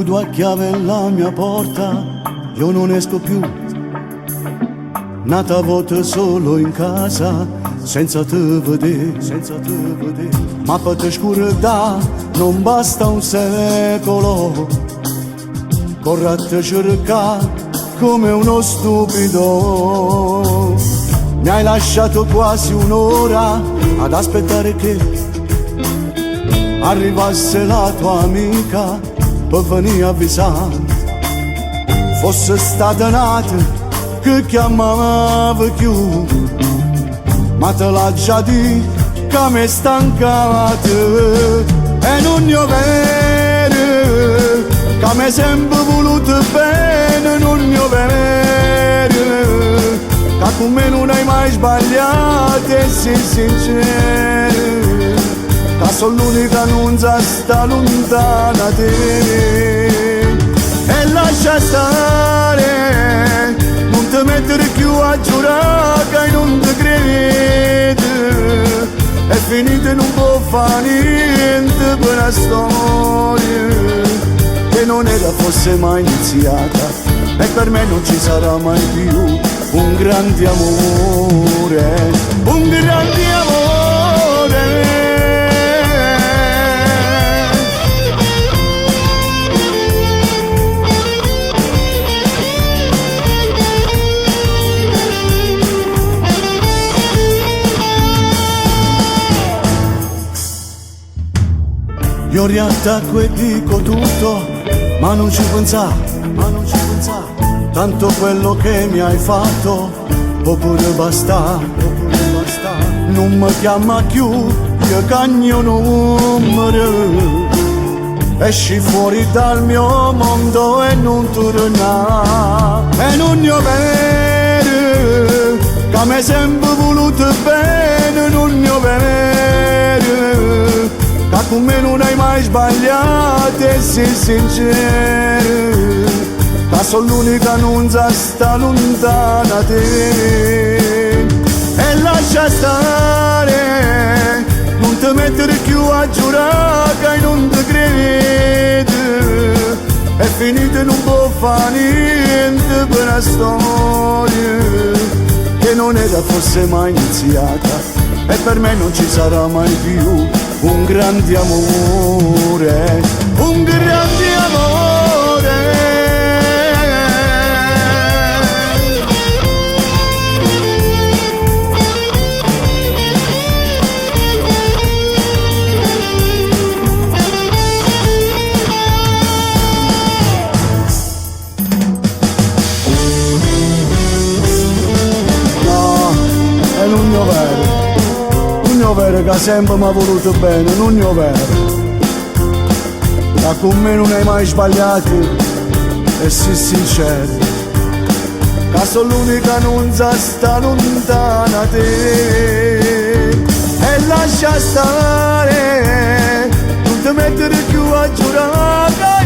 chiudo a chiave la mia porta, io non esco più. Nata volta solo in casa, senza te vedere, senza te vedere. Ma per te scurda non basta un secolo, corro a te cercare come uno stupido. Mi hai lasciato quasi un'ora ad aspettare che arrivasse la tua amica per venire a avvisare. Fosse stata nata che chiamava più, ma te l'ha già detto che mi è stancata. E non io vero che mi hai sempre voluto bene, non io vero che con me non hai mai sbagliato, e sei sincero che sono l'unica non sta lontana da te. E lascia stare, non ti mettere più a giurare che non ti credo. È finita e non può fare niente per una storia che non era fosse mai iniziata, e per me non ci sarà mai più un grande amore, un grande amore. Io riattacco e dico tutto, ma non ci pensa, ma non ci pensa. Tanto quello che mi hai fatto può pure bastare, può pure bastare. Non mi chiama più, io cagno numero. Esci fuori dal mio mondo e non torna. E non io vero che mi hai sempre voluto bene, non io vero che con me non hai mai sbagliato, e sei sincero che sono l'unica non sta lontana da te. E lascia stare, non ti mettere più a giurare che non ti credo. È finita e non può fare niente per una storia che non era fosse mai iniziata, e per me non ci sarà mai più un grande amore, un grande amore. No, è l'unico vero, l'unico vero che sempre mi ha voluto bene, l'unico vero che con me non hai mai sbagliato, e sii sincero che sono l'unica non sta lontana da te. E lascia stare, non ti mettere più a giurare